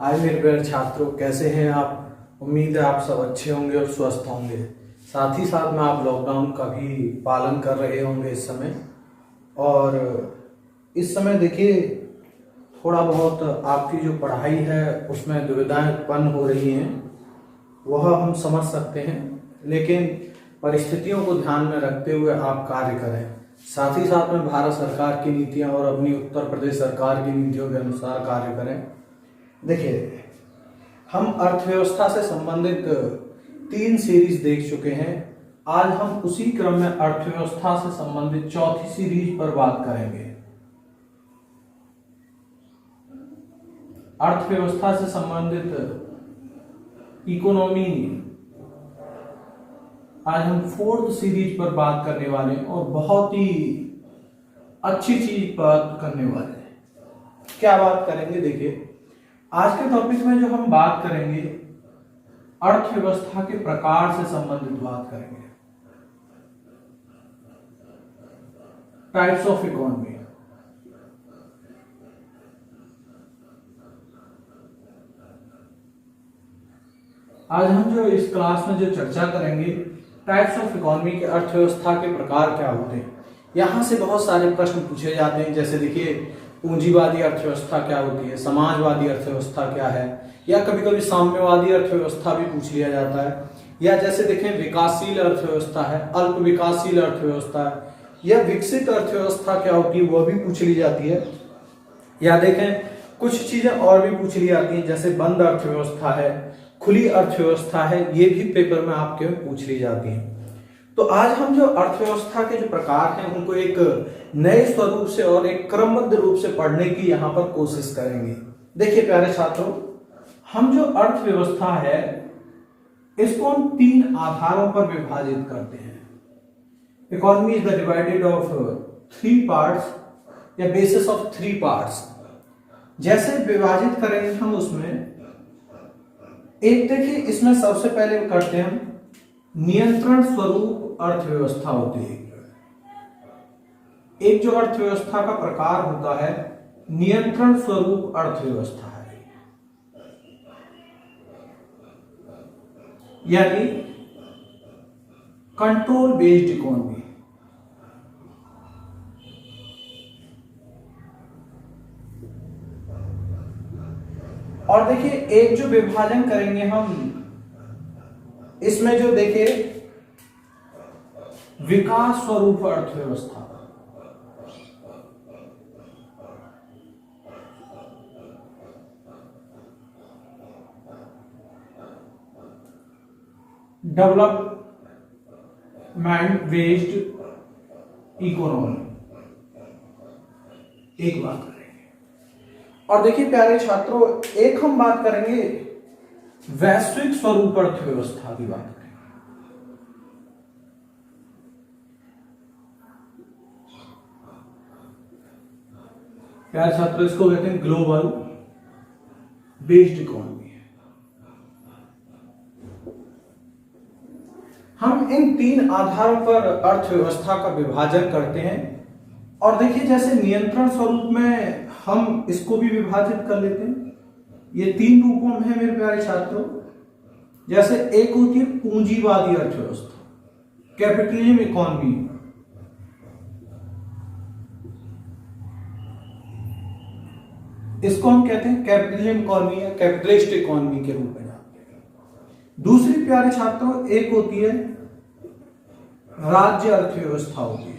हाय मेरे प्यारे छात्रों, कैसे हैं आप। उम्मीद है आप सब अच्छे होंगे और स्वस्थ होंगे। साथ ही साथ में आप लॉकडाउन का भी पालन कर रहे होंगे इस समय। और इस समय देखिए, थोड़ा बहुत आपकी जो पढ़ाई है उसमें दुविधाएं उत्पन्न हो रही हैं, वह हम समझ सकते हैं। लेकिन परिस्थितियों को ध्यान में रखते हुए आप कार्य करें। साथ ही साथ में भारत सरकार की नीतियां और अपनी उत्तर प्रदेश सरकार की नीतियों के अनुसार कार्य करें। देखिए, हम अर्थव्यवस्था से संबंधित 3 सीरीज देख चुके हैं। आज हम उसी क्रम में अर्थव्यवस्था से संबंधित चौथी सीरीज पर बात करेंगे। अर्थव्यवस्था से संबंधित इकोनॉमी, आज हम 4th सीरीज पर बात करने वाले हैं और बहुत ही अच्छी चीज बात करने वाले हैं। क्या बात करेंगे? देखिए, आज के टॉपिक में जो हम बात करेंगे, अर्थव्यवस्था के प्रकार से संबंधित बात करेंगे। Types of economy. आज हम जो इस क्लास में जो चर्चा करेंगे, टाइप्स ऑफ इकोनॉमी के अर्थव्यवस्था के प्रकार क्या होते हैं। यहां से बहुत सारे प्रश्न पूछे जाते हैं। जैसे देखिए, पूंजीवादी अर्थव्यवस्था क्या होती है, समाजवादी अर्थव्यवस्था क्या है, या कभी कभी साम्यवादी अर्थव्यवस्था भी पूछ लिया जाता है। या जैसे देखें, विकासशील अर्थव्यवस्था है, अल्प विकासशील अर्थव्यवस्था है, या विकसित अर्थव्यवस्था क्या होती है वह भी पूछ ली जाती है। या देखें, कुछ चीजें और भी पूछ ली जाती हैं, जैसे बंद अर्थव्यवस्था है, खुली अर्थव्यवस्था है, ये भी पेपर में आपके पूछ ली जाती है। तो आज हम जो अर्थव्यवस्था के जो प्रकार हैं उनको एक नए स्वरूप से और एक क्रमबद्ध रूप से पढ़ने की यहाँ पर कोशिश करेंगे। देखिए प्यारे छात्रों, हम जो अर्थव्यवस्था है इसको हम 3 आधारों पर विभाजित करते हैं। Economy is the divided of 3 parts या बेसिस ऑफ 3 पार्ट्स। जैसे विभाजित करेंगे हम उसमें एक, देखिए इसमें सबसे पहले करते हैं हम नियंत्रण स्वरूप अर्थव्यवस्था होती है। एक जो अर्थव्यवस्था का प्रकार होता है नियंत्रण स्वरूप अर्थव्यवस्था है, यानी कंट्रोल बेस्ड इकोनॉमी। और देखिए, एक जो विभाजन करेंगे हम इसमें, जो देखिए विकास स्वरूप अर्थव्यवस्था। डेवलपमेंट बेस्ड इकोनॉमी, एक बात करेंगे। और देखिए प्यारे छात्रों, एक हम बात करेंगे वैश्विक स्वरूप अर्थव्यवस्था की बात करेंगे। प्यारे छात्रों, इसको कहते हैं ग्लोबल बेस्ड इकोनॉमी। हम इन 3 आधारों पर अर्थव्यवस्था का विभाजन करते हैं। और देखिए, जैसे नियंत्रण स्वरूप में हम इसको भी विभाजित कर लेते हैं। ये 3 रूपों में है मेरे प्यारे छात्रों। जैसे एक होती है पूंजीवादी अर्थव्यवस्था, कैपिटलिज्म इकोनॉमी। इसको हम कहते हैं कैपिटलिज्म इकोनॉमी या कैपिटलिस्ट इकोनॉमी के रूप में जानते हैं। दूसरी प्यारे छात्रों एक होती है राज्य अर्थव्यवस्था होती है।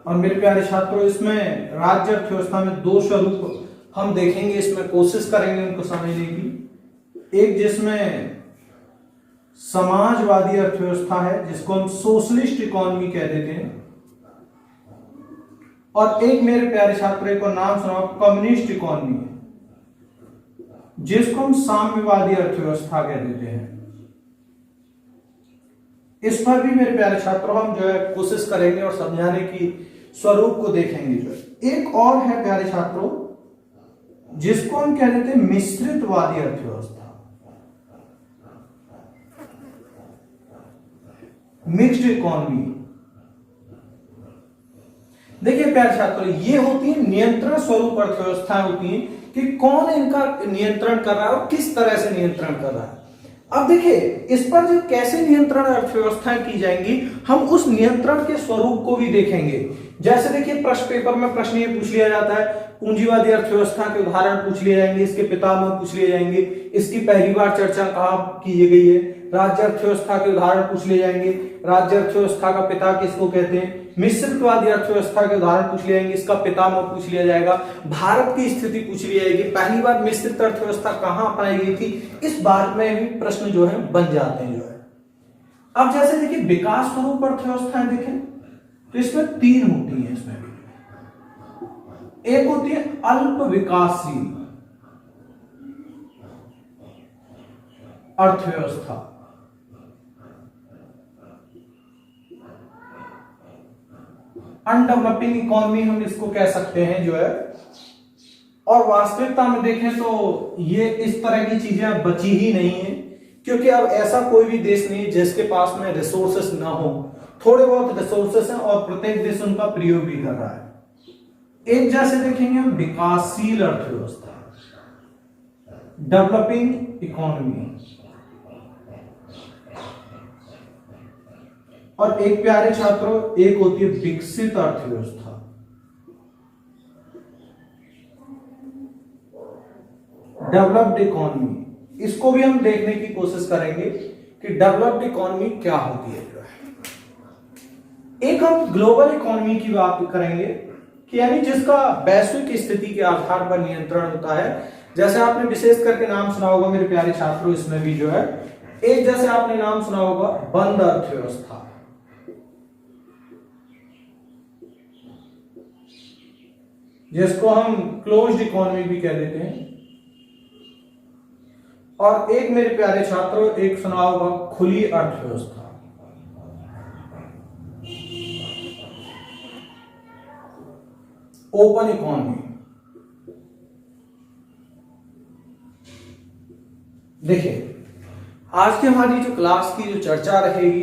और मेरे प्यारे छात्रों, इसमें राज्य अर्थव्यवस्था में 2 स्वरूप हम देखेंगे, इसमें कोशिश करेंगे उनको समझने की। एक जिसमें समाजवादी अर्थव्यवस्था है, जिसको हम सोशलिस्ट इकोनॉमी कह देते हैं। और एक मेरे प्यारे छात्रों, एक और नाम सुना, कम्युनिस्ट इकोनॉमी, जिसको हम साम्यवादी अर्थव्यवस्था कह देते हैं। इस पर भी मेरे प्यारे छात्रों हम जो है कोशिश करेंगे और समझाने की स्वरूप को देखेंगे। जो एक और है प्यारे छात्रों, जिसको हम कह देते हैं मिश्रितवादी अर्थव्यवस्था, मिक्स्ड इकोनॉमी। देखिए प्यारे छात्रों, ये होती है नियंत्रण स्वरूप अर्थव्यवस्थाएं होती हैं कि कौन इनका नियंत्रण कर रहा है और किस तरह से नियंत्रण कर रहा है। अब देखिए इस पर जो कैसे नियंत्रण अर्थव्यवस्थाएं की जाएंगी, हम उस नियंत्रण के स्वरूप को भी देखेंगे। जैसे देखिए प्रश्न पेपर में प्रश्न ये पूछ लिया जाता है, पूंजीवादी अर्थव्यवस्था के उदाहरण पूछ लिए जाएंगे, इसके पितामह पूछ लिए जाएंगे, इसकी पहली बार चर्चा कहाँ की गई है। राज्य अर्थव्यवस्था के उदाहरण पूछ लिए जाएंगे, राज्य अर्थव्यवस्था का पिता किसको कहते हैं। मिश्रितवादी अर्थव्यवस्था के उदाहरण पूछ लिए जाएंगे, इसका पितामह पूछ लिया जाएगा। भारत की स्थिति पूछ ली जाएगी, पहली बार मिश्रित अर्थव्यवस्था कहाँ अपनाई गई थी, इस बारे में भी प्रश्न जो है बन जाते हैं जो है। अब जैसे देखिए विकास स्वरूप अर्थव्यवस्थाएं देखें तो इसमें 3 होती हैं। इसमें एक होती है अल्प विकासशील अर्थव्यवस्था, अनडेवलपिंग इकोनॉमी हम इसको कह सकते हैं जो है। और वास्तविकता में देखें तो ये इस तरह की चीजें अब बची ही नहीं है, क्योंकि अब ऐसा कोई भी देश नहीं जिसके पास में रिसोर्सेस ना हो। थोड़े बहुत रिसोर्सेस हैं और प्रत्येक देश उनका प्रयोग भी कर रहा है। एक जैसे देखेंगे हम विकासशील अर्थव्यवस्था, डेवलपिंग इकोनॉमी, और एक प्यारे छात्रों एक होती है विकसित अर्थव्यवस्था। डेवलप्ड इकोनॉमी, इसको भी हम देखने की कोशिश करेंगे कि डेवलप्ड इकोनॉमी क्या होती है जो है। एक हम ग्लोबल इकोनॉमी की बात करेंगे कि यानी जिसका वैश्विक स्थिति के आधार पर नियंत्रण होता है। जैसे आपने विशेष करके नाम सुना होगा मेरे प्यारे छात्रों, इसमें भी जो है एक जैसे आपने नाम सुना होगा बंद अर्थव्यवस्था, जिसको हम क्लोज्ड इकोनॉमी भी कह देते हैं। और एक मेरे प्यारे छात्रों एक सुना होगा खुली अर्थव्यवस्था। Open economy. देखिए आज की हमारी जो क्लास की जो चर्चा रहेगी,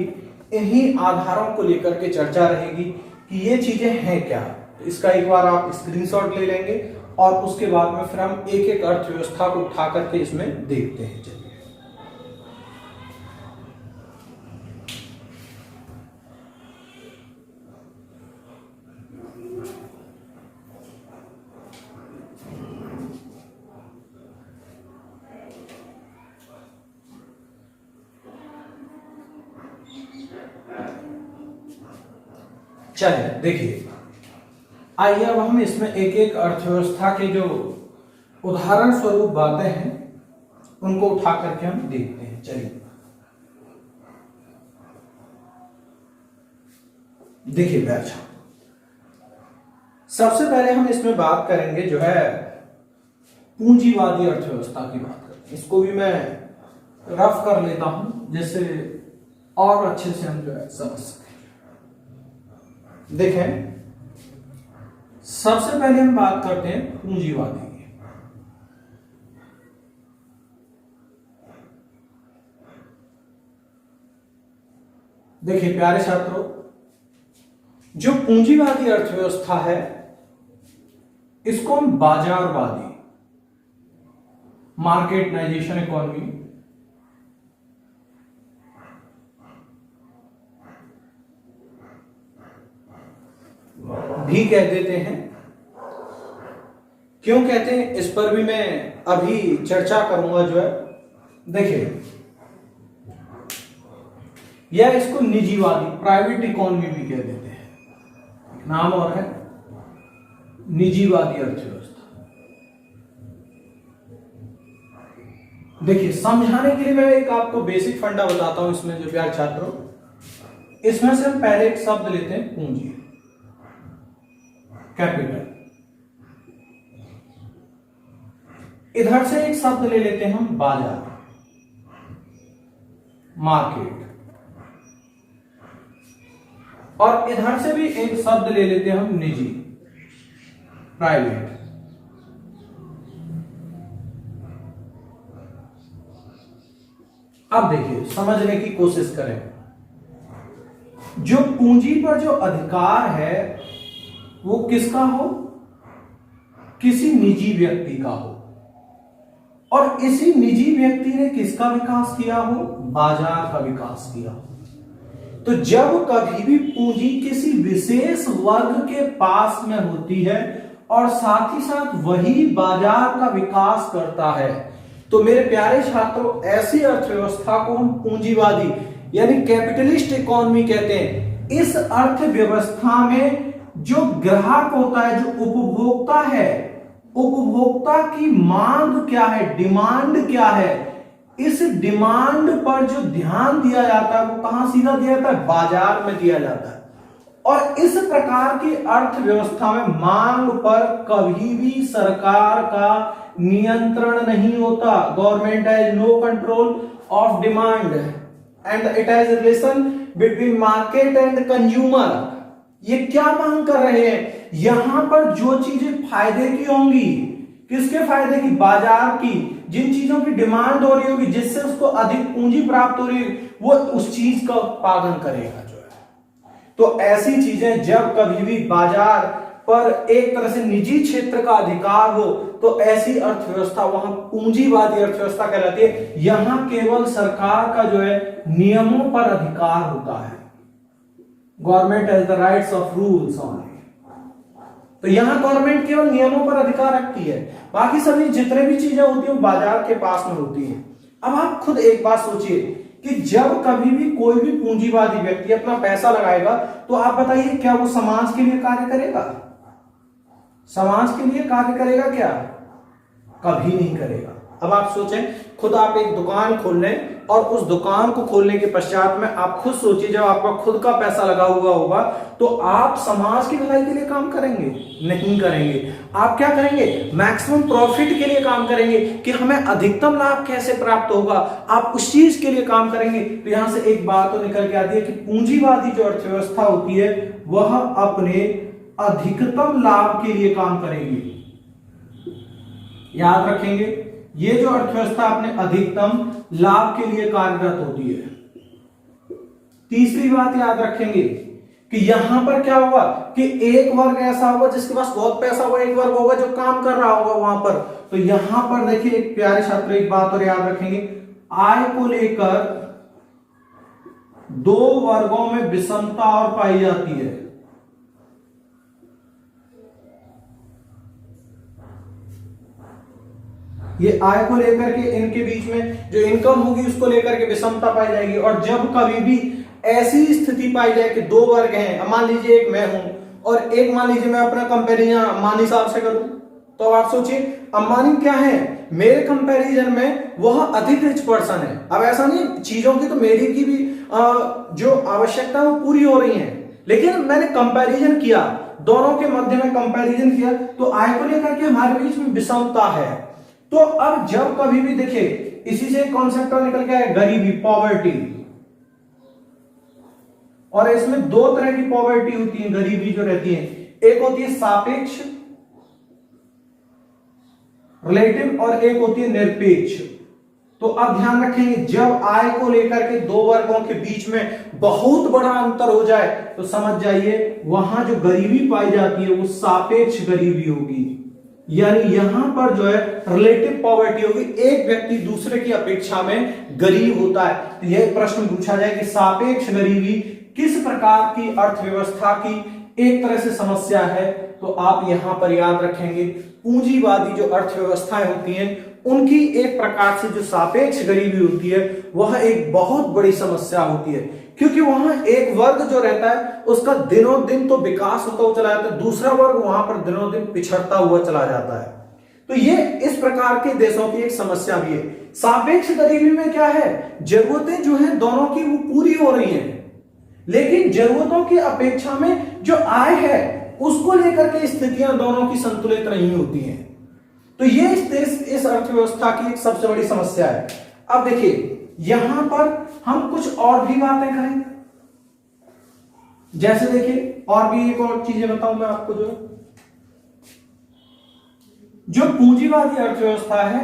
इन्हीं आधारों को लेकर के चर्चा रहेगी कि ये चीजें हैं क्या। तो इसका एक बार आप स्क्रीनशॉट ले लेंगे और उसके बाद में फिर हम एक एक अर्थव्यवस्था को उठा करके इसमें देखते हैं। चलिए चलिए देखिए, आइए अब हम इसमें एक एक अर्थव्यवस्था के जो उदाहरण स्वरूप बातें हैं उनको उठा करके हम देखते हैं। चलिए देखिए बैठा, सबसे पहले हम इसमें बात करेंगे जो है पूंजीवादी अर्थव्यवस्था की बात करते हैं। इसको भी मैं रफ कर लेता हूं जिससे और अच्छे से हम जो है समझ सकें। देखें सबसे पहले हम बात करते हैं पूंजीवादी की। देखिए प्यारे छात्रों, जो पूंजीवादी अर्थव्यवस्था है इसको हम बाजारवादी, मार्केटाइजेशन इकोनॉमी भी कह देते हैं। क्यों कहते हैं इस पर भी मैं अभी चर्चा करूंगा जो है। देखिए यह इसको निजीवादी, प्राइवेट इकोनॉमी भी कह देते हैं, नाम और है निजीवादी अर्थव्यवस्था। देखिए समझाने के लिए मैं एक आपको बेसिक फंडा बताता हूं इसमें जो प्यारे छात्रों। इसमें से हम पहले एक शब्द लेते हैं पूंजी, कैपिटल। इधर से एक शब्द ले लेते हैं हम बाजार, मार्केट। और इधर से भी एक शब्द ले लेते हैं हम निजी, प्राइवेट। अब देखिए समझने की कोशिश करें। जो पूंजी पर जो अधिकार है वो किसका हो, किसी निजी व्यक्ति का हो, और इसी निजी व्यक्ति ने किसका विकास किया हो, बाजार का विकास किया हो। तो जब कभी भी पूंजी किसी विशेष वर्ग के पास में होती है और साथ ही साथ वही बाजार का विकास करता है, तो मेरे प्यारे छात्रों, ऐसी अर्थव्यवस्था को हम पूंजीवादी यानी कैपिटलिस्ट इकोनॉमी कहते हैं। इस अर्थव्यवस्था में जो ग्राहक होता है, जो उपभोक्ता है, उपभोक्ता की मांग क्या है, डिमांड क्या है, इस डिमांड पर जो ध्यान दिया जाता है वो कहां सीधा दिया जाता है, बाजार में दिया जाता है। और इस प्रकार की अर्थव्यवस्था में मांग पर कभी भी सरकार का नियंत्रण नहीं होता। Government has no control of demand and it has relation between market and consumer. ये क्या मांग कर रहे हैं, यहां पर जो चीजें फायदे की होंगी, किसके फायदे की, बाजार की, जिन चीजों की डिमांड हो रही होगी, जिससे उसको अधिक पूंजी प्राप्त हो रही होगी, वो उस चीज का उत्पादन करेगा जो है। तो ऐसी चीजें जब कभी भी बाजार पर एक तरह से निजी क्षेत्र का अधिकार हो, तो ऐसी अर्थव्यवस्था वहां पूंजीवादी अर्थव्यवस्था कहलाती है। यहां केवल सरकार का जो है नियमों पर अधिकार होता है। Government has the rights of rules on. तो यहां गवर्नमेंट केवल नियमों पर अधिकार रखती है, बाकी सभी जितने भी चीजें होती है वो बाजार के पास में होती है। अब आप खुद एक बात सोचिए कि जब कभी भी कोई भी पूंजीवादी व्यक्ति अपना पैसा लगाएगा, तो आप बताइए क्या वो समाज के लिए कार्य करेगा, समाज के लिए कार्य करेगा क्या, कभी नहीं करेगा। अब आप सोचें, खुद आप एक दुकान खोल लें और उस दुकान को खोलने के पश्चात में आप खुद सोचिए, जब आपका खुद का पैसा लगा हुआ होगा तो आप समाज की भलाई के लिए काम करेंगे, नहीं करेंगे। आप क्या करेंगे, मैक्सिमम प्रॉफिट के लिए काम करेंगे कि हमें अधिकतम लाभ कैसे प्राप्त होगा, आप उस चीज के लिए काम करेंगे। तो यहां से एक बात तो निकल के आती है कि पूंजीवादी जो अर्थव्यवस्था होती है वह अपने अधिकतम लाभ के लिए काम करेगी। याद रखेंगे, ये जो अर्थव्यवस्था अपने अधिकतम लाभ के लिए कार्यरत होती है। तीसरी बात याद रखेंगे कि यहां पर क्या होगा कि एक वर्ग ऐसा होगा जिसके पास बहुत पैसा होगा, एक वर्ग होगा जो काम कर रहा होगा वहां पर। तो यहां पर देखिए एक प्यारे छात्र एक बात और याद रखेंगे, आय को लेकर दो वर्गों में विषमता और पाई जाती है। ये आय को लेकर के इनके बीच में जो इनकम होगी उसको लेकर के विषमता पाई जाएगी। और जब कभी भी ऐसी स्थिति पाई जाए कि दो वर्ग हैं, मान लीजिए एक मैं हूं और एक मान लीजिए मैं अपना कंपैरिजन अंबानी साहब से करूं, तो आप सोचिए अंबानी क्या है, मेरे कंपैरिजन में वह अधिक रिच पर्सन है। अब ऐसा नहीं, चीजों की तो मेरी की भी जो आवश्यकता है वो पूरी हो रही है, लेकिन मैंने कंपैरिजन किया, दोनों के मध्य में कंपैरिजन किया तो आय को लेकर के हमारे बीच में विषमता है। तो अब जब कभी भी देखिए, इसी से कॉन्सेप्ट निकल के आया गरीबी, पॉवर्टी। और इसमें दो तरह की पॉवर्टी होती है, गरीबी जो रहती है, एक होती है सापेक्ष रिलेटिव और एक होती है निरपेक्ष। तो अब ध्यान रखेंगे, जब आय को लेकर के दो वर्गों के बीच में बहुत बड़ा अंतर हो जाए तो समझ जाइए वहां जो गरीबी पाई जाती है वो सापेक्ष गरीबी होगी। यानी यहां पर जो है रिलेटिव पॉवर्टी होगी, एक व्यक्ति दूसरे की अपेक्षा में गरीब होता है। तो यह प्रश्न पूछा जाए कि सापेक्ष गरीबी किस प्रकार की अर्थव्यवस्था की एक तरह से समस्या है, तो आप यहां पर याद रखेंगे पूंजीवादी जो अर्थव्यवस्थाएं होती हैं उनकी एक प्रकार से जो सापेक्ष गरीबी होती है वह एक बहुत बड़ी समस्या होती है, क्योंकि वहां एक वर्ग जो रहता है उसका दिनों दिन तो विकास होता हुआ चला जाता है, दूसरा वर्ग वहां पर दिनों दिन पिछड़ता हुआ चला जाता है। तो ये इस प्रकार के देशों की एक समस्या भी है। सापेक्ष गरीबी में क्या है, जरूरतें जो है दोनों की वो पूरी हो रही हैं, लेकिन जरूरतों की अपेक्षा में जो आय है उसको लेकर के स्थितियां दोनों की संतुलित नहीं होती हैं। तो ये इस अर्थव्यवस्था की एक सबसे बड़ी समस्या है। अब देखिए यहां पर हम कुछ और भी बातें करें, जैसे देखिए और भी एक और चीजें बताऊं मैं आपको, जो पूंजीवादी अर्थव्यवस्था है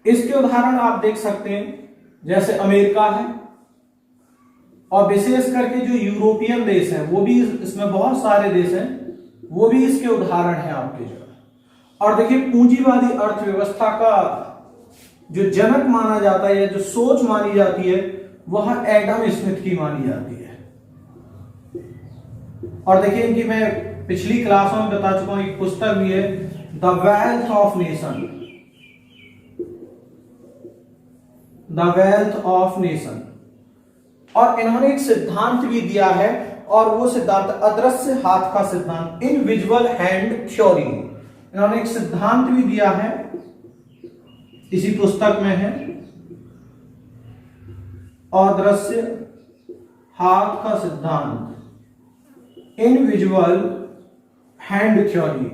इसके उदाहरण आप देख सकते हैं, जैसे अमेरिका है और विशेष करके जो यूरोपियन देश हैं वो भी, इसमें बहुत सारे देश हैं वो भी इसके उदाहरण हैं आपके जो। और देखिए पूंजीवादी अर्थव्यवस्था का जो जनक माना जाता है या जो सोच मानी जाती है वह एडम स्मिथ की मानी जाती है। और देखिए इनकी मैं पिछली क्लासों में बता चुका हूं, एक पुस्तक भी है the wealth of nation, the wealth of nation. और इन्होंने एक सिद्धांत भी दिया है और वो सिद्धांत अदृश्य हाथ का सिद्धांत, इनविजिबल हैंड थ्योरी। इन्होंने एक सिद्धांत भी दिया है, इसी पुस्तक में है, अदृश्य हाथ का सिद्धांत, इनविजिबल हैंड थ्योरी।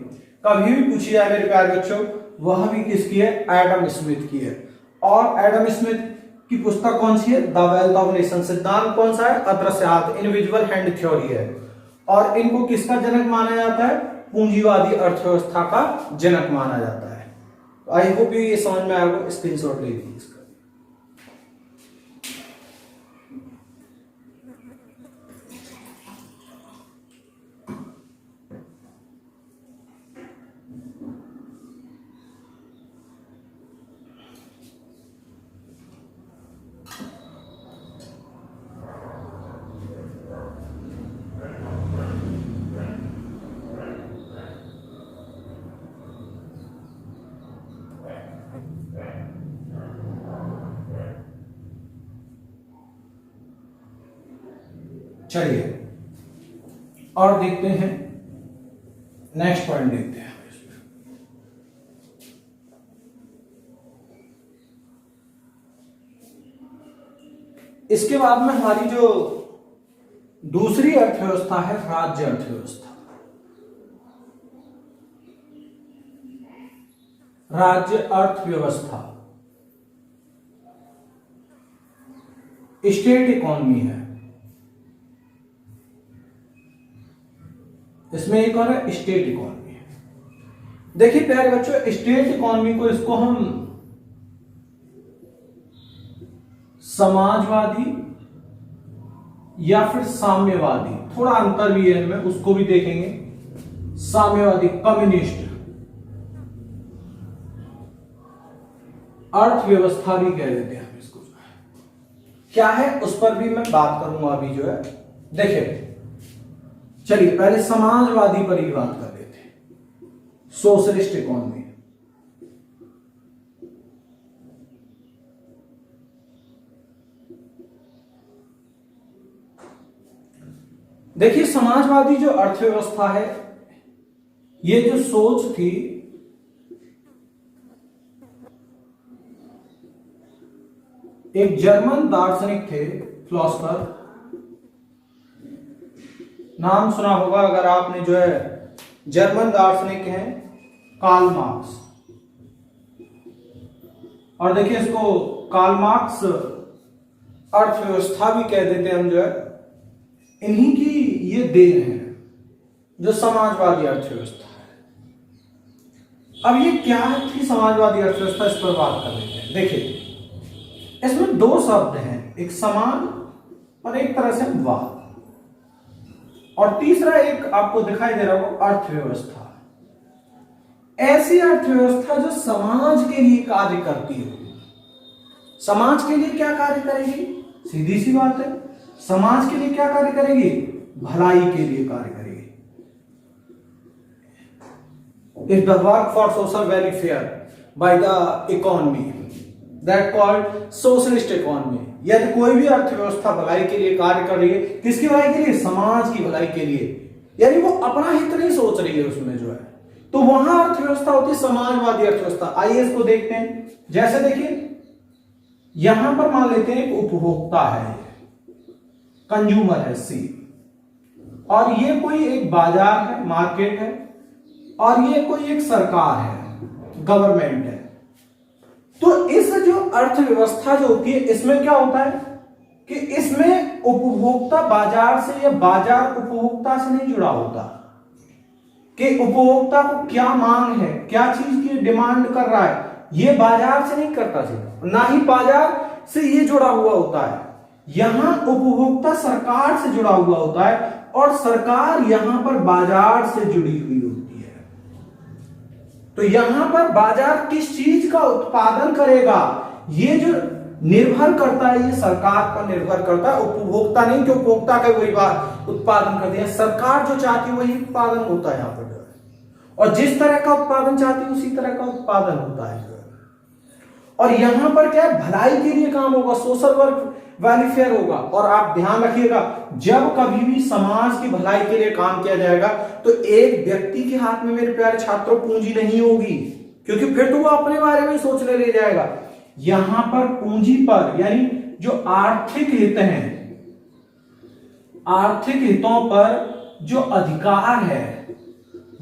कभी भी पूछी जाए मेरे प्यारे बच्चों, वह भी किसकी है? एडम स्मिथ की है। और एडम स्मिथ की पुस्तक कौन सी है? The wealth of nation. सिद्धांत कौन सा है? अदृश्य हाथ, इनविजिबल हैंड थ्योरी है। और इनको किसका जनक माना जाता है? पूंजीवादी अर्थव्यवस्था का जनक माना जाता है। आई होप ये समझ में आएगा, स्क्रीनशॉट ले लीजिए इसका। चलिए और देखते हैं, नेक्स्ट पॉइंट देखते हैं। इसके बाद में हमारी जो दूसरी अर्थव्यवस्था है, राज्य अर्थव्यवस्था। राज्य अर्थव्यवस्था स्टेट इकोनॉमी है। इसमें एक और है स्टेट इकोनॉमी है। देखिए प्यारे बच्चों, स्टेट इकोनॉमी को इसको हम समाजवादी या फिर साम्यवादी, थोड़ा अंतर भी है इनमें, उसको भी देखेंगे। साम्यवादी, कम्युनिस्ट अर्थव्यवस्था भी कह देते हैं हम इसको। क्या है उस पर भी मैं बात करूंगा अभी जो है। देखिए चलिए पहले समाजवादी पर ही बात कर लेते हैं, सोशलिस्ट इकोनॉमी। देखिए समाजवादी जो अर्थव्यवस्था है, ये जो सोच थी एक जर्मन दार्शनिक थे, फिलोसफर, नाम सुना होगा अगर आपने, जो है जर्मन दार्शनिक हैं कार्ल मार्क्स। और देखिए इसको कार्ल मार्क्स अर्थव्यवस्था भी कह देते हैं हम, जो है इन्हीं की ये देन है जो समाजवादी अर्थव्यवस्था है। अब ये क्या थी समाजवादी अर्थव्यवस्था, इस पर बात कर लेते हैं। देखिए इसमें दो शब्द हैं, एक समान और एक तरह से वाद, और तीसरा एक आपको दिखाई दे रहा हो अर्थव्यवस्था। ऐसी अर्थव्यवस्था जो समाज के लिए कार्य करती है। समाज के लिए क्या कार्य करेगी? सीधी सी बात है, समाज के लिए क्या कार्य करेगी? भलाई के लिए कार्य करेगी। If the work for social welfare by the economy that called socialist economy. यदि कोई भी अर्थव्यवस्था भलाई के लिए कार्य कर रही है, किसकी भलाई के लिए? समाज की भलाई के लिए, यानी वो अपना हित नहीं सोच रही है उसमें जो है, तो वहां अर्थव्यवस्था होती है समाजवादी अर्थव्यवस्था। आइए इसको देखते हैं। जैसे देखिए यहां पर मान लेते हैं एक उपभोक्ता है, कंज्यूमर है सी, और ये कोई एक बाजार है, मार्केट है, और ये कोई एक सरकार है, गवर्नमेंट है। तो इस जो अर्थव्यवस्था जो होती है, इसमें क्या होता है कि इसमें उपभोक्ता बाजार से या बाजार उपभोक्ता से नहीं जुड़ा होता, कि उपभोक्ता को क्या मांग है, क्या चीज की डिमांड कर रहा है, ये बाजार से नहीं करता सीधा, ना ही बाजार से ये जुड़ा हुआ होता है। यहां उपभोक्ता सरकार से जुड़ा हुआ होता है और सरकार यहां पर बाजार से जुड़ी हुई होती है। तो यहां पर बाजार किस चीज का उत्पादन करेगा, ये जो निर्भर करता है, ये सरकार पर निर्भर करता है, उपभोक्ता नहीं, कि उपभोक्ता का वही उत्पादन करती है। सरकार जो चाहती है वही उत्पादन होता है यहाँ पर, और जिस तरह का उत्पादन चाहती है उसी तरह का उत्पादन होता है। और यहां पर क्या है, भलाई के लिए काम होगा, सोशल वर्क वेलफेयर होगा। और आप ध्यान रखिएगा, जब कभी भी समाज की भलाई के लिए काम किया जाएगा तो एक व्यक्ति के हाथ में मेरे प्यारे छात्रों पूंजी नहीं होगी, क्योंकि फिर तो वो अपने बारे में सोचने ले जाएगा। यहां पर पूंजी पर, यानी जो आर्थिक हित हैं, आर्थिक हितों पर जो अधिकार है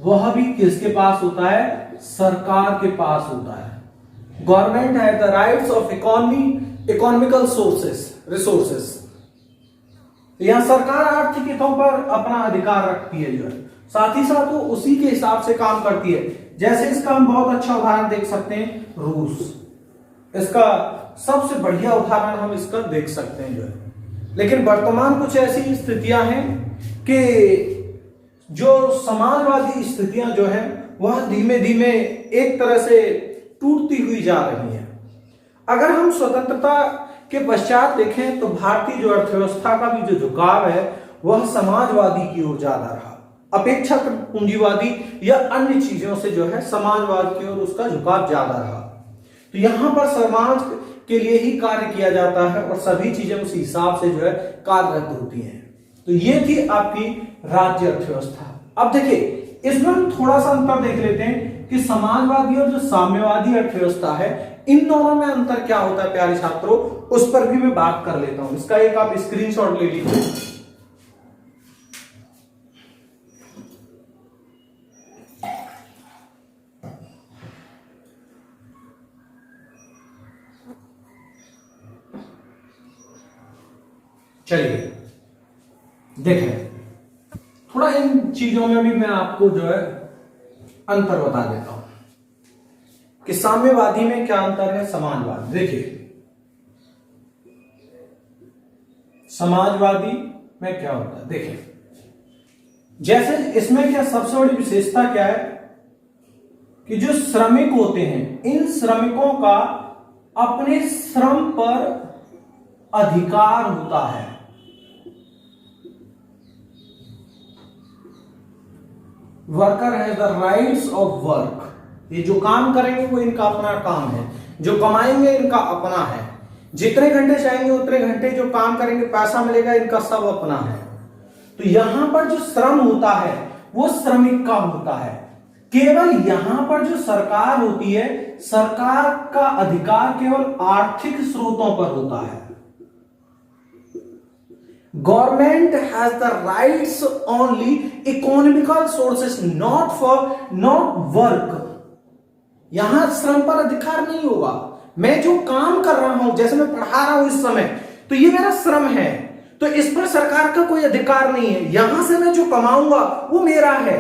वह भी किसके पास होता है, सरकार के पास होता है। Government has the rights of economical resources. यहां सरकार आर्थिक हितों पर अपना अधिकार रखती है जो है, साथ ही साथ वो उसी के हिसाब से काम करती है। जैसे इसका हम बहुत अच्छा उदाहरण देख सकते हैं, रूस। इसका सबसे बढ़िया उदाहरण हम इसका देख सकते हैं जो है। लेकिन वर्तमान कुछ ऐसी स्थितियां हैं कि जो समाजवादी स्थितियां जो है वह धीमे धीमे एक तरह से टूटती हुई जा रही हैं। अगर हम स्वतंत्रता के पश्चात देखें तो भारतीय जो अर्थव्यवस्था का भी जो झुकाव है वह समाजवादी की ओर ज्यादा रहा, अपेक्षाकृत पूंजीवादी या अन्य चीजों से जो है समाजवाद की ओर उसका झुकाव ज्यादा रहा। तो यहां पर समाज के लिए ही कार्य किया जाता है और सभी चीजें उस हिसाब से जो है कार्यरत होती हैं। तो ये थी आपकी राज्य अर्थव्यवस्था। अब देखिए, इसमें हम थोड़ा सा अंतर देख लेते हैं कि समाजवादी और जो साम्यवादी अर्थव्यवस्था है, इन दोनों में अंतर क्या होता है प्यारे छात्रों, उस पर भी मैं बात कर लेता हूं। इसका एक आप स्क्रीनशॉट ले लीजिए। चलिए देखें, थोड़ा इन चीजों में भी मैं आपको जो है अंतर बता देता हूं कि साम्यवादी में क्या अंतर है, समाजवाद। देखिए, समाजवादी में क्या होता है, देखिए जैसे इसमें क्या सबसे बड़ी विशेषता क्या है कि जो श्रमिक होते हैं, इन श्रमिकों का अपने श्रम पर अधिकार होता है। Worker has the rights of work. ये जो काम करेंगे वो इनका अपना काम है, जो कमाएंगे इनका अपना है, जितने घंटे चाहेंगे उतने घंटे जो काम करेंगे पैसा मिलेगा, इनका सब अपना है। तो यहां पर जो श्रम होता है वो श्रमिक का होता है। केवल यहां पर जो सरकार होती है, सरकार का अधिकार केवल आर्थिक स्रोतों पर होता है। Government has the rights only economical sources, not work. यहां श्रम पर अधिकार नहीं होगा। मैं जो काम कर रहा हूं, जैसे मैं पढ़ा रहा हूं इस समय, तो ये मेरा श्रम है, तो इस पर सरकार का कोई अधिकार नहीं है। यहां से मैं जो कमाऊंगा वो मेरा है।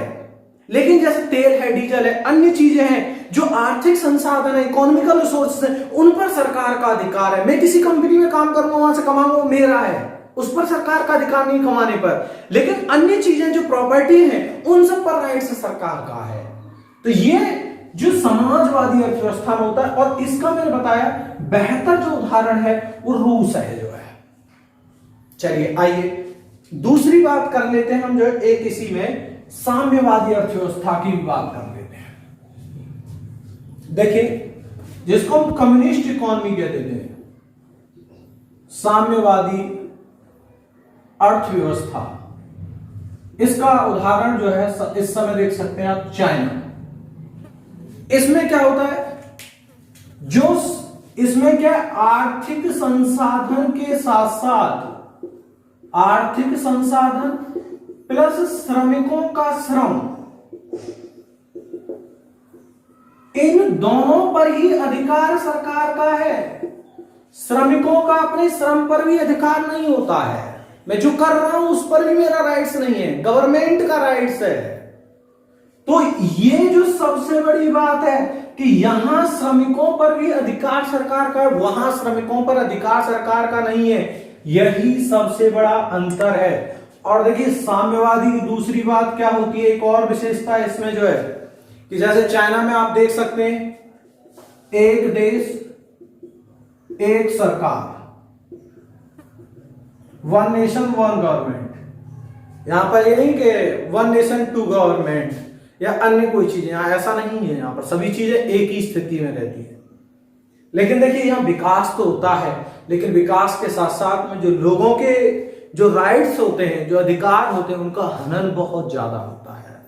लेकिन जैसे तेल है, डीजल है, अन्य चीजें हैं, जो आर्थिक संसाधन है, इकोनॉमिकल रिसोर्सेज है, उन पर सरकार का अधिकार है। मैं किसी कंपनी में काम करूंगा, वहां से कमाऊंगा, वो मेरा है, उस पर सरकार का अधिकार नहीं कमाने पर। लेकिन अन्य चीजें जो प्रॉपर्टी है, उन सब पर राइट से सरकार का है। तो ये जो समाजवादी अर्थव्यवस्था में होता है, और इसका मैंने बताया बेहतर जो उदाहरण है वो रूस है जो है। चलिए आइए दूसरी बात कर लेते हैं हम, जो एक इसी में साम्यवादी अर्थव्यवस्था की भी बात कर लेते हैं। देखिए, जिसको हम कम्युनिस्ट इकोनॉमी कहते थे, साम्यवादी अर्थव्यवस्था, इसका उदाहरण जो है इस समय देख सकते हैं आप, चाइना। इसमें क्या होता है, जो इसमें क्या आर्थिक संसाधन के साथ साथ आर्थिक संसाधन प्लस श्रमिकों का श्रम, इन दोनों पर ही अधिकार सरकार का है। श्रमिकों का अपने श्रम पर भी अधिकार नहीं होता है। मैं जो कर रहा हूं उस पर भी मेरा राइट्स नहीं है, गवर्नमेंट का राइट्स है। तो ये जो सबसे बड़ी बात है कि यहां श्रमिकों पर भी अधिकार सरकार का है, वहां श्रमिकों पर अधिकार सरकार का नहीं है। यही सबसे बड़ा अंतर है। और देखिए साम्यवादी की दूसरी बात क्या होती है, एक और विशेषता इसमें जो है कि जैसे चाइना में आप देख सकते हैं एक देश एक सरकार, वन नेशन वन गवर्नमेंट। यहां पर ये नहीं कि वन नेशन टू गवर्नमेंट या अन्य कोई चीजें, यहां ऐसा नहीं है। यहां पर सभी चीजें एक ही स्थिति में रहती है। लेकिन देखिए यहां विकास तो होता है, लेकिन विकास के साथ साथ में जो लोगों के जो राइट्स होते हैं, जो अधिकार होते हैं, उनका हनन बहुत ज्यादा होता है।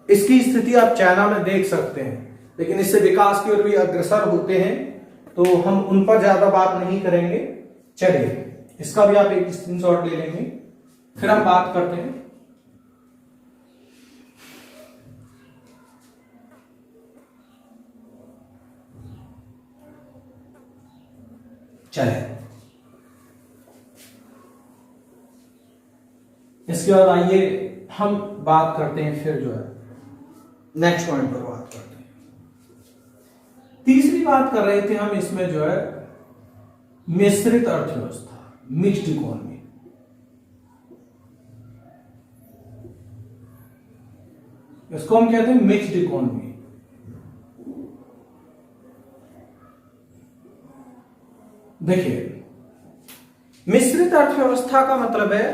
इसकी स्थिति आप चाइना में देख सकते हैं। लेकिन इससे विकास की ओर भी अग्रसर होते हैं, तो हम उन पर ज्यादा बात नहीं करेंगे। चलिए इसका भी आप एक स्क्रीनशॉट ले लेंगे, फिर हम बात करते हैं। चले इसके बाद आइए हम बात करते हैं, फिर जो है नेक्स्ट पॉइंट पर बात करते हैं। तीसरी बात कर रहे थे हम इसमें जो है मिश्रित अर्थव्यवस्था, मिक्स्ड इकोनॉमी। इसको हम कहते हैं मिक्स्ड इकोनॉमी। देखिए मिश्रित अर्थव्यवस्था का मतलब है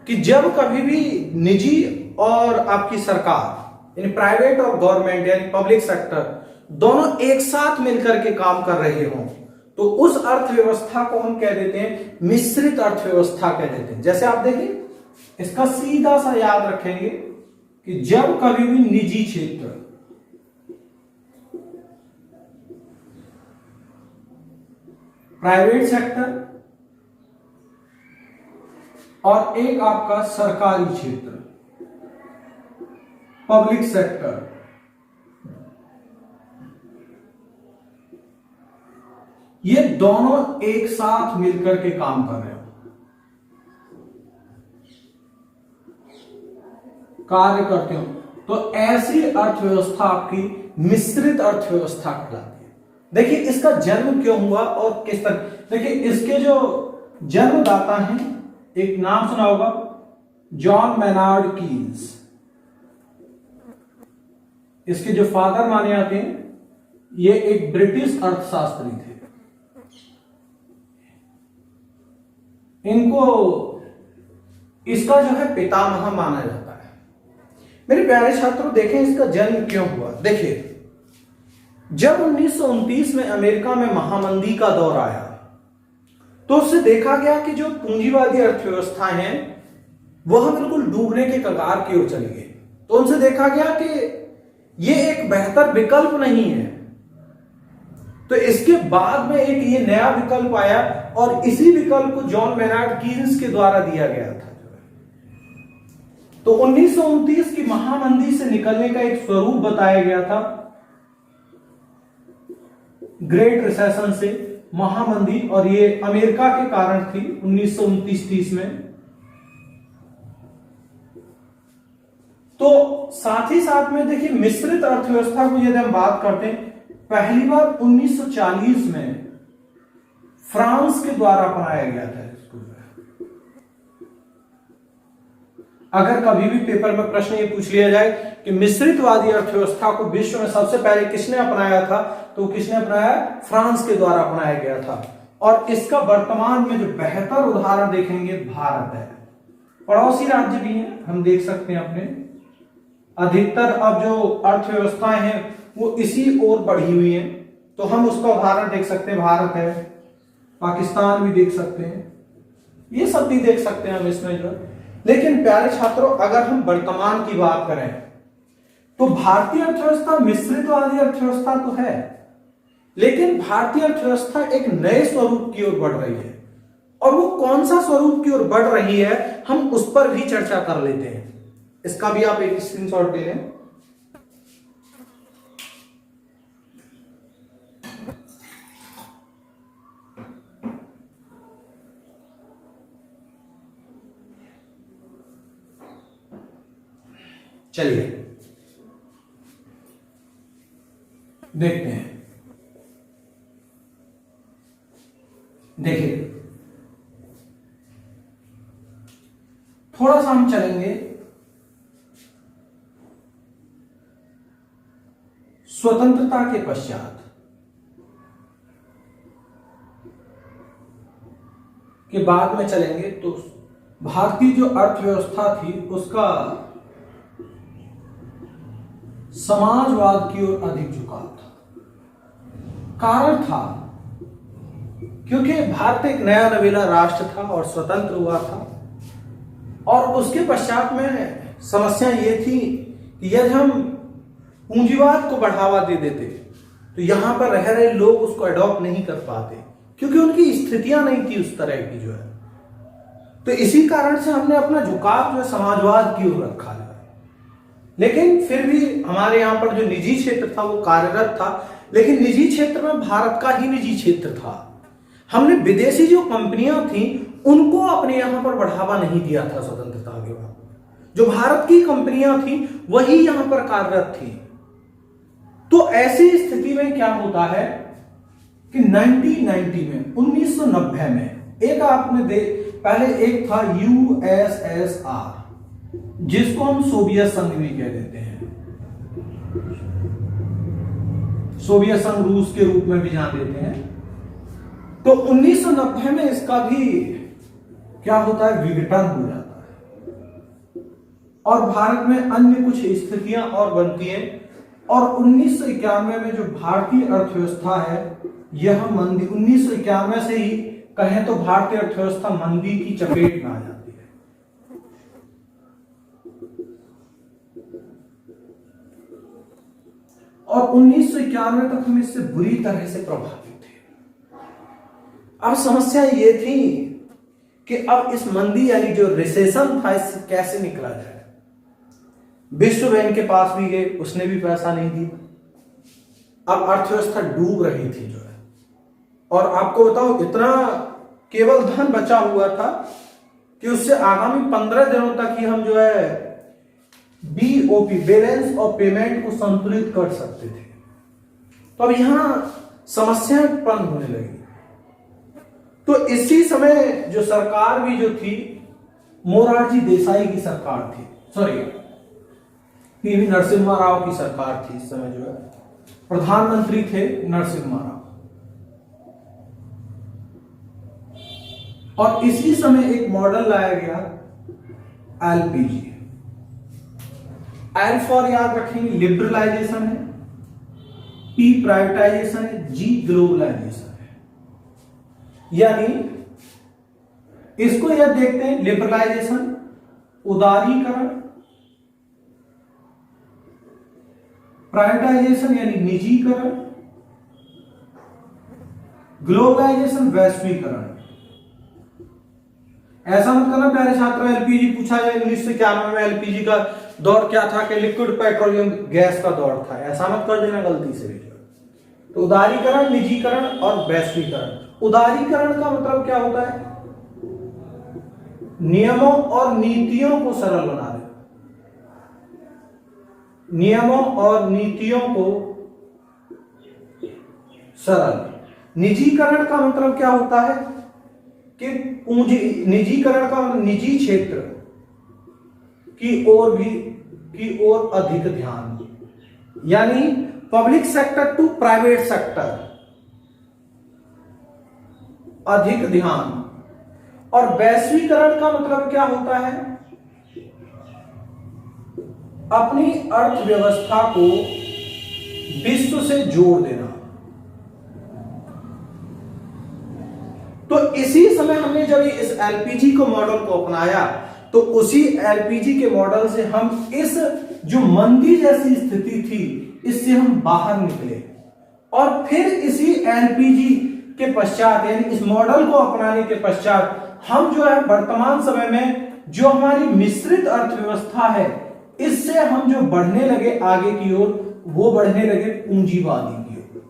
कि जब कभी भी निजी और आपकी सरकार यानी प्राइवेट और गवर्नमेंट यानी पब्लिक सेक्टर दोनों एक साथ मिलकर के काम कर रहे हों, तो उस अर्थव्यवस्था को हम कह देते हैं मिश्रित अर्थव्यवस्था कह देते हैं। जैसे आप देखिए इसका सीधा सा याद रखेंगे कि जब कभी भी निजी क्षेत्र प्राइवेट सेक्टर और एक आपका सरकारी क्षेत्र पब्लिक सेक्टर, ये दोनों एक साथ मिलकर के काम कर रहे हो, कार्य करते हो, तो ऐसी अर्थव्यवस्था आपकी मिश्रित अर्थव्यवस्था कहलाती है। देखिए इसका जन्म क्यों हुआ और किस तरह, देखिए इसके जो जन्मदाता हैं, एक नाम सुना होगा जॉन मेनार्ड कीन्स। इसके जो फादर माने जाते हैं ये एक ब्रिटिश अर्थशास्त्री थे। इनको इसका जो है पितामह माना जाता है। मेरे प्यारे छात्रों देखें इसका जन्म क्यों हुआ। देखिए जब 1929 में अमेरिका में महामंदी का दौर आया तो उससे देखा गया कि जो पूंजीवादी अर्थव्यवस्थाएं हैं वह बिल्कुल डूबने के कगार की ओर चली गई। तो उनसे देखा गया कि यह एक बेहतर विकल्प नहीं है। तो इसके बाद में एक ये नया विकल्प आया और इसी विकल्प को जॉन मेनार्ड कीन्स के द्वारा दिया गया था। तो 1929 की महामंदी से निकलने का एक स्वरूप बताया गया था, ग्रेट रिसेशन से महामंदी, और ये अमेरिका के कारण थी 1929-30 में। तो साथ ही साथ में देखिए मिश्रित अर्थव्यवस्था को यदि हम बात करते हैं, पहली बार 1940 में फ्रांस के द्वारा अपनाया गया था इसको। अगर कभी भी पेपर में प्रश्न ये पूछ लिया जाए कि मिश्रितवादी अर्थव्यवस्था को विश्व में सबसे पहले किसने अपनाया था, तो किसने अपनाया, फ्रांस के द्वारा अपनाया गया था। और इसका वर्तमान में जो बेहतर उदाहरण देखेंगे भारत है। पड़ोसी राज्य भी हैं, हम देख सकते हैं अपने अधिकतर अब जो अर्थव्यवस्थाएं हैं वो इसी ओर बढ़ी हुई हैं। तो हम उसका उदाहरण देख सकते हैं, भारत है, पाकिस्तान भी देख सकते हैं, ये सब भी देख सकते हैं हम इसमें जो। लेकिन प्यारे छात्रों अगर हम वर्तमान की बात करें तो भारतीय अर्थव्यवस्था मिश्रितवादी अर्थव्यवस्था तो है, लेकिन भारतीय अर्थव्यवस्था एक नए स्वरूप की ओर बढ़ रही है। और वो कौन सा स्वरूप की ओर बढ़ रही है हम उस पर भी चर्चा कर लेते हैं। इसका भी आप एक स्क्रीनशॉट ले लें। चलिए देखते हैं। देखिए थोड़ा सा हम चलेंगे स्वतंत्रता के पश्चात के बाद में चलेंगे तो भारतीय जो अर्थव्यवस्था थी उसका समाजवाद की ओर अधिक झुकाव था। कारण था क्योंकि भारत एक नया नवीला राष्ट्र था और स्वतंत्र हुआ था, और उसके पश्चात में समस्या ये थी कि यदि हम पूंजीवाद को बढ़ावा दे देते तो यहां पर रह रहे लोग उसको अडॉप्ट नहीं कर पाते, क्योंकि उनकी स्थितियां नहीं थी उस तरह की जो है। तो इसी कारण से हमने अपना झुकाव जो है समाजवाद की ओर रखा है। लेकिन फिर भी हमारे यहाँ पर जो निजी क्षेत्र था वो कार्यरत था, लेकिन निजी क्षेत्र में भारत का ही निजी क्षेत्र था। हमने विदेशी जो कंपनियां थी उनको अपने यहाँ पर बढ़ावा नहीं दिया था स्वतंत्रता के बाद। जो भारत की कंपनियां थी वही यहां पर कार्यरत थी। तो ऐसी स्थिति में क्या होता है कि 1990 में 1990 में एक आपने पहले एक था यूएसएसआर, जिसको हम सोवियत संघ भी कह देते हैं, सोवियत संघ रूस के रूप में भी जान देते हैं। तो 1990 में इसका भी क्या होता है, विघटन हो जाता है और भारत में अन्य कुछ स्थितियां और बनती हैं, और 1991 में जो भारतीय अर्थव्यवस्था है यह मंदी, 1991 से ही कहें तो भारतीय अर्थव्यवस्था मंदी की चपेट में आ जाती है। और 1991 तक हम इससे बुरी तरह से प्रभावित थे। अब समस्या ये थी कि अब इस मंदी यानी जो रिसेशन था इससे कैसे निकला जाए। विश्व बैंक के पास भी गए, उसने भी पैसा नहीं दिया। अब अर्थव्यवस्था डूब रही थी जो है, और आपको बताओ इतना केवल धन बचा हुआ था कि उससे आगामी 15 दिनों तक ही हम जो है बीओपी, बैलेंस ऑफ पेमेंट को संतुलित कर सकते थे। तो अब यहां समस्याएं उत्पन्न होने लगी। तो इसी समय जो सरकार भी जो थी मोरारजी देसाई की सरकार थी, सॉरी पीवी नरसिम्हा राव की सरकार थी। इस समय जो है प्रधानमंत्री थे नरसिम्हा राव, और इसी समय एक मॉडल लाया गया एलपीजी। एल फॉर याद रखेंगे लिबरलाइजेशन है, पी प्राइवेटाइजेशन है, जी ग्लोबलाइजेशन है। यानी इसको यह देखते हैं, लिबरलाइजेशन उदारीकरण, प्राइवेटाइजेशन यानी निजीकरण, ग्लोबलाइजेशन वैश्वीकरण। ऐसा मत करना प्यारे छात्र एलपीजी पूछा जाए 1991 में एलपीजी का दौर क्या था कि लिक्विड पेट्रोलियम गैस का दौर था, ऐसा मत कर देना गलती से भी। तो उदारीकरण, निजीकरण और वैश्वीकरण। उदारीकरण का मतलब क्या होता है, नियमों और नीतियों को सरल बना दे, नियमों और नीतियों को सरल। निजीकरण का मतलब क्या होता है कि पूंजी, निजीकरण का मतलब निजी क्षेत्र की ओर अधिक ध्यान, यानी public sector to private sector अधिक ध्यान। और वैश्वीकरण का मतलब क्या होता है, अपनी अर्थव्यवस्था को विश्व से जोड़ देना। तो इसी समय हमने जब इस एलपीजी को मॉडल को अपनाया तो उसी एलपीजी के मॉडल से हम इस जो मंदी जैसी स्थिति थी इससे हम बाहर निकले, और फिर इसी एलपीजी के पश्चात यानी इस मॉडल को अपनाने के पश्चात हम जो है वर्तमान समय में जो हमारी मिश्रित अर्थव्यवस्था है इससे हम जो बढ़ने लगे आगे की ओर, वो बढ़ने लगे पूंजीवादी की ओर।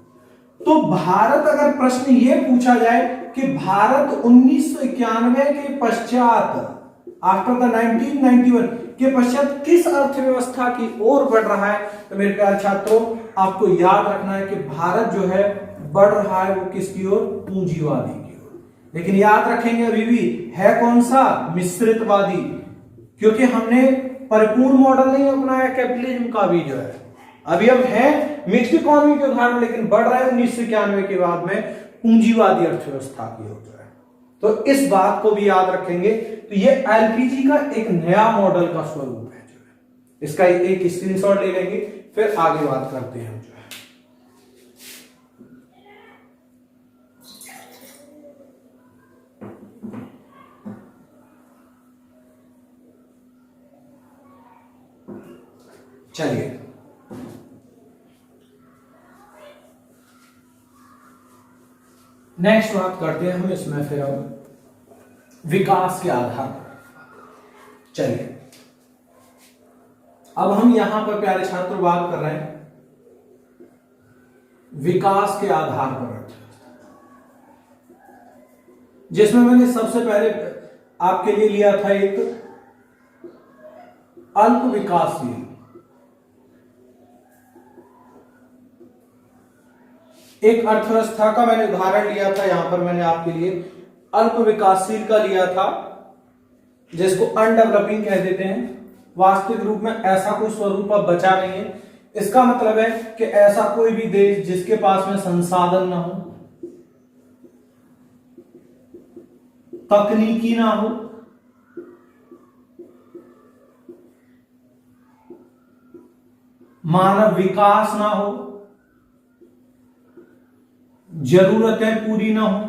तो भारत, अगर प्रश्न ये पूछा जाए कि भारत 1991 के पश्चात आफ्टर द 1991 के पश्चात किस अर्थव्यवस्था की ओर बढ़ रहा है, तो मेरे प्यारे छात्रों आपको याद रखना है कि भारत जो है बढ़ रहा है वो किसकी ओर, पूंजीवादी की ओर। लेकिन याद रखेंगे अभी भी है कौन सा, मिश्रितवादी। क्योंकि हमने परिपूर्ण मॉडल नहीं अपनाया कैपिटलिज्म का भी जो है। अभी हम हैं मिक्स्ड इकोनॉमी के उदाहरण, लेकिन बढ़ रहे हैं 1991 के बाद में पूंजीवादी अर्थव्यवस्था की ओर जो है। तो इस बात को भी याद रखेंगे। तो ये एलपीजी का एक नया मॉडल का स्वरूप है जो है। इसका एक स्क्रीनशॉट ले लेंगे, फिर आगे बात करते हैं जो है। चलिए नेक्स्ट बात करते हैं हम इसमें, फिर हम विकास के आधार पर। चलिए अब हम यहां पर प्यारे छात्र बात कर रहे हैं विकास के आधार पर, जिसमें मैंने सबसे पहले आपके लिए लिया था एक अल्प विकासशील। एक अर्थव्यवस्था का मैंने उदाहरण लिया था, यहां पर मैंने आपके लिए अल्प विकासशील का लिया था, जिसको अनडेवलपिंग कह देते हैं। वास्तविक रूप में ऐसा कोई स्वरूप अब बचा नहीं है। इसका मतलब है कि ऐसा कोई भी देश जिसके पास में संसाधन ना हो, तकनीकी ना हो, मानव विकास ना हो, जरूरतें पूरी ना हो।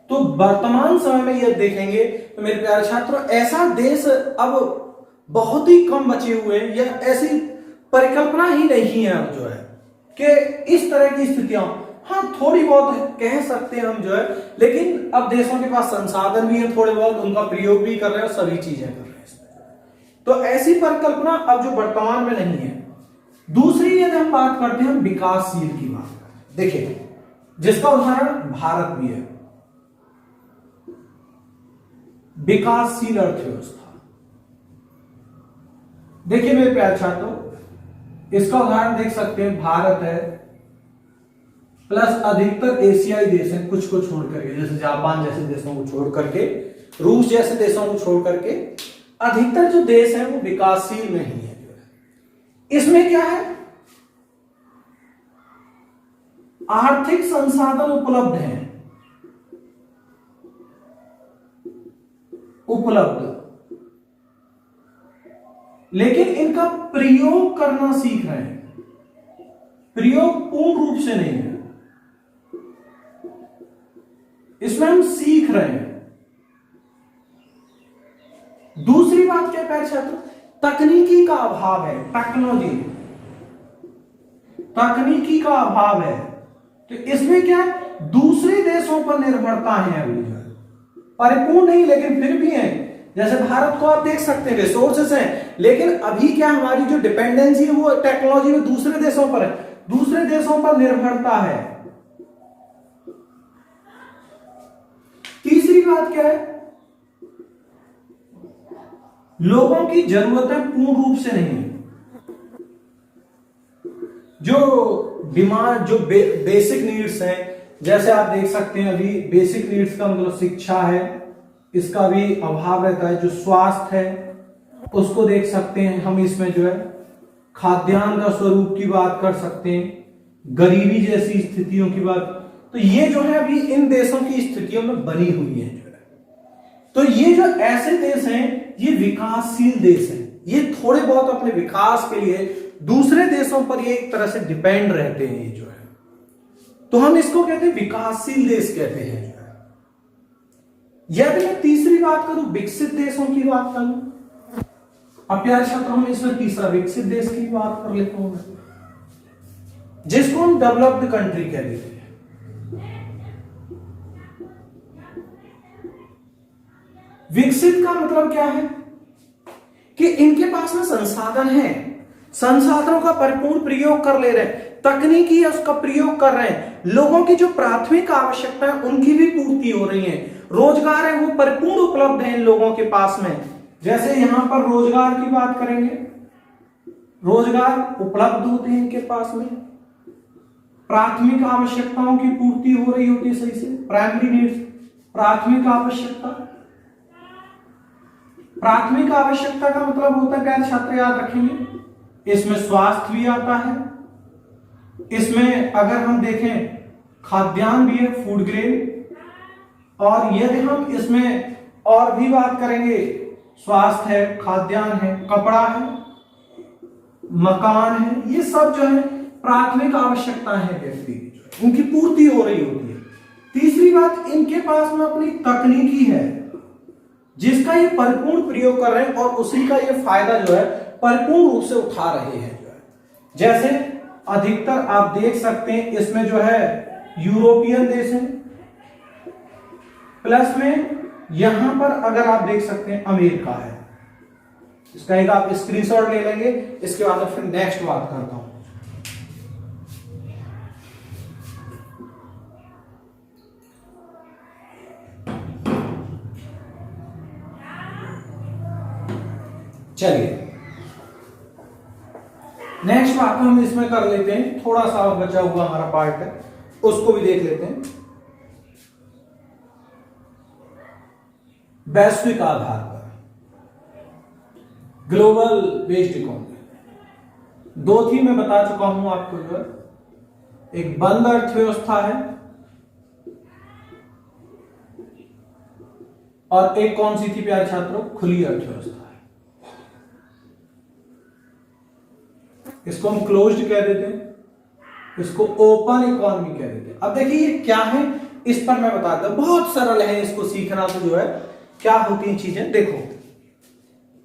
तो वर्तमान समय में यह देखेंगे तो मेरे प्यारे छात्रों, ऐसा देश अब बहुत ही कम बचे हुए हैं, या ऐसी परिकल्पना ही नहीं है अब जो है कि इस तरह की स्थितियां, हाँ थोड़ी बहुत कह सकते हैं हम जो है, लेकिन अब देशों के पास संसाधन भी है थोड़े बहुत, उनका प्रयोग भी कर रहे हैं और सभी चीजें कर रहे हैं। तो ऐसी परिकल्पना अब जो वर्तमान में नहीं है। दूसरी यदि हम बात करते हैं विकासशील की बात करते हैं, देखिए जिसका उदाहरण भारत भी है, विकासशील अर्थव्यवस्था। देखिए मेरे प्यारे छात्रों, इसका उदाहरण देख सकते हैं, भारत है प्लस अधिकतर एशियाई देश हैं, कुछ को छोड़ करके, जैसे जापान जैसे देशों को छोड़ करके, रूस जैसे देशों को छोड़ करके, अधिकतर जो देश हैं वो विकासशील नहीं है। इसमें क्या है, आर्थिक संसाधन उपलब्ध हैं, लेकिन इनका प्रयोग करना सीख रहे हैं। प्रयोग पूर्ण रूप से नहीं है, इसमें हम सीख रहे हैं। दूसरी बात क्या है छात्र, तकनीकी का अभाव है, तकनीकी का अभाव है। तो इसमें क्या है, दूसरे देशों पर निर्भरता है अभी जो है, परिपूर्ण नहीं लेकिन फिर भी है। जैसे भारत को आप देख सकते हैं रिसोर्सेस हैं, लेकिन अभी क्या हमारी जो डिपेंडेंसी है वो टेक्नोलॉजी में दूसरे देशों पर है, दूसरे देशों पर निर्भरता है। तीसरी बात क्या है, लोगों की जरूरतें पूर्ण रूप से नहीं है। जो बेसिक नीड्स हैं, जैसे आप देख सकते हैं अभी बेसिक नीड्स का मतलब शिक्षा है, इसका भी अभाव रहता है। जो स्वास्थ्य है उसको देख सकते हैं हम, इसमें जो है खाद्यान्न का स्वरूप की बात कर सकते हैं, गरीबी जैसी स्थितियों की बात। तो ये जो है अभी इन देशों की स्थितियों में बनी हुई है जो है। तो ये जो ऐसे देश हैं ये विकासशील देश हैं, ये थोड़े बहुत अपने विकास के लिए दूसरे देशों पर ये एक तरह से डिपेंड रहते हैं ये जो है। तो हम इसको कहते हैं विकासशील देश कहते हैं जो है। यदि मैं तीसरी बात करूं, विकसित देशों की बात करूं, अब प्यारे छात्रों हम इसमें तीसरा विकसित देश की बात कर लेता हूं, जिसको हम डेवलप्ड कंट्री कह देते हैं। विकसित का मतलब क्या है कि इनके पास में संसाधन है, संसाधनों का परिपूर्ण प्रयोग कर ले रहे हैं, तकनीकी है उसका प्रयोग कर रहे हैं, लोगों की जो प्राथमिक आवश्यकता है उनकी भी पूर्ति हो रही है, रोजगार है वो परिपूर्ण उपलब्ध है इन लोगों के पास में। जैसे यहां पर रोजगार की बात करेंगे, रोजगार उपलब्ध होते हैं इनके पास में, प्राथमिक आवश्यकताओं की पूर्ति हो रही होती है सही से, प्राइमरी नीड्स, प्राथमिक आवश्यकता। प्राथमिक आवश्यकता का मतलब होता है, प्यारे छात्र याद रखेंगे, इसमें स्वास्थ्य भी आता है, इसमें अगर हम देखें खाद्यान्न भी है, फूड ग्रेन, और यदि हम इसमें और भी बात करेंगे, स्वास्थ्य है, खाद्यान्न है, कपड़ा है, मकान है, ये सब जो है प्राथमिक आवश्यकताएं हैं व्यक्ति की, जो है उनकी पूर्ति हो रही होती है। तीसरी बात, इनके पास में अपनी तकनीकी है जिसका ये परिपूर्ण प्रयोग कर रहे हैं और उसी का ये फायदा जो है परिपूर्ण रूप से उठा रहे हैं जो है। जैसे अधिकतर आप देख सकते हैं इसमें जो है यूरोपियन देश है, प्लस में यहां पर अगर आप देख सकते हैं अमेरिका है। इसका एक आप स्क्रीनशॉट ले लेंगे, इसके बाद फिर नेक्स्ट बात करता हूं। चलिए नेक्स्ट बात हम इसमें कर लेते हैं, थोड़ा सा और बचा हुआ हमारा पार्ट है उसको भी देख लेते हैं। वैश्विक आधार पर ग्लोबल बेस्ड इकोनॉमी, दो थी मैं बता चुका हूं आपको, जो है एक बंद अर्थव्यवस्था है और एक कौन सी थी प्यारे छात्रों, खुली अर्थव्यवस्था है। इसको हम क्लोज्ड कह देते हैं, इसको ओपन इकोनॉमी कह देते हैं। अब देखिए ये क्या है, इस पर मैं बताता हूं, बहुत सरल है इसको सीखना। तो जो है क्या होती हैं चीजें, देखो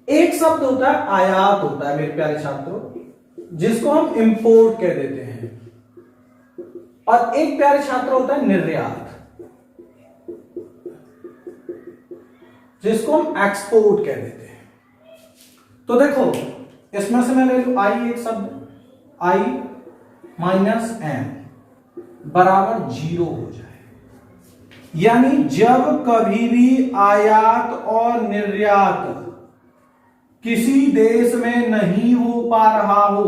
एक शब्द होता है आयात होता है मेरे प्यारे छात्रों, जिसको हम इंपोर्ट कह देते हैं, और एक प्यारे छात्र होता है निर्यात, जिसको हम एक्सपोर्ट कह देते हैं। तो देखो इसमें से मैं ले लू आई, एक शब्द आई माइनस एम बराबर 0 हो जाए, यानी जब कभी भी आयात और निर्यात किसी देश में नहीं हो पा रहा हो,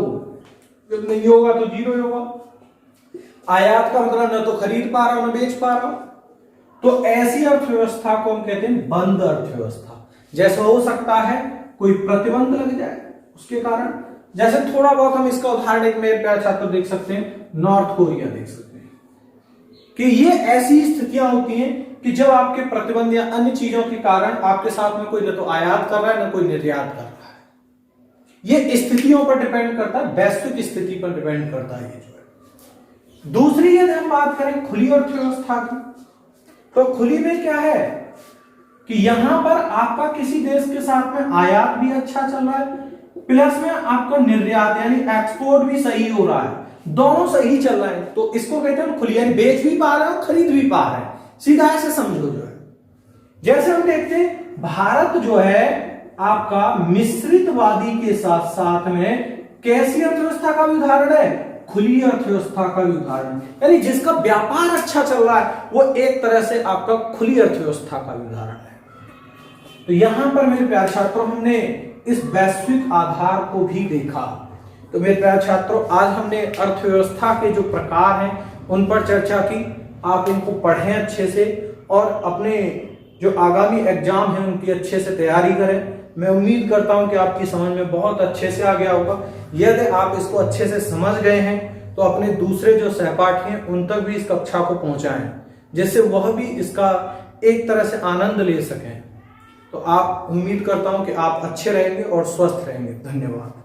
जब नहीं होगा तो 0 होगा। आयात का मतलब न तो खरीद पा रहा हो न बेच पा रहा हो, तो ऐसी अर्थव्यवस्था को हम कहते हैं बंद अर्थव्यवस्था। जैसे हो सकता है कोई प्रतिबंध लग जाए उसके कारण, जैसे थोड़ा बहुत हम इसका उदाहरण एक मेरे प्यारे छात्र देख सकते हैं, नॉर्थ कोरिया देख सकते हैं, कि ये ऐसी स्थितियां होती हैं कि जब आपके प्रतिबंध या अन्य चीजों के कारण आपके साथ में कोई न तो आयात कर रहा है न कोई निर्यात कर रहा है। ये स्थितियों पर डिपेंड करता है, वैश्विक स्थिति पर डिपेंड करता है ये जो है। दूसरी यदि हम बात करें खुली अर्थव्यवस्था की, तो खुली में क्या है कि यहां पर आपका किसी देश के साथ में आयात भी अच्छा चल रहा है, प्लस में आपका निर्यात यानी एक्सपोर्ट भी सही हो रहा है, दोनों सही चल रहा है, तो इसको कहते हैं खुली, यानी बेच भी पा रहा है खरीद भी पा रहा है। सीधा ऐसे समझो जो है, जैसे हम देखते हैं भारत जो है आपका मिश्रितवादी के साथ साथ में कैसी अर्थव्यवस्था का भी उदाहरण है, खुली अर्थव्यवस्था का भी उदाहरण, यानी जिसका व्यापार अच्छा चल रहा है वो एक तरह से आपका खुली अर्थव्यवस्था का भी उदाहरण है। तो यहां पर मेरे प्यारे छात्रों हमने इस वैश्विक आधार को भी देखा। तो मेरे प्यारे छात्रों आज हमने अर्थव्यवस्था के जो प्रकार हैं उन पर चर्चा की। आप इनको पढ़ें अच्छे से और अपने जो आगामी एग्जाम हैं उनकी अच्छे से तैयारी करें। मैं उम्मीद करता हूं कि आपकी समझ में बहुत अच्छे से आ गया होगा। यदि आप इसको अच्छे से समझ गए हैं तो अपने दूसरे जो सहपाठी हैं उन तक भी इस कक्षा को पहुंचाएं, जिससे वह भी इसका एक तरह से आनंद ले सकें। तो आप उम्मीद करता हूं कि आप अच्छे रहेंगे और स्वस्थ रहेंगे। धन्यवाद।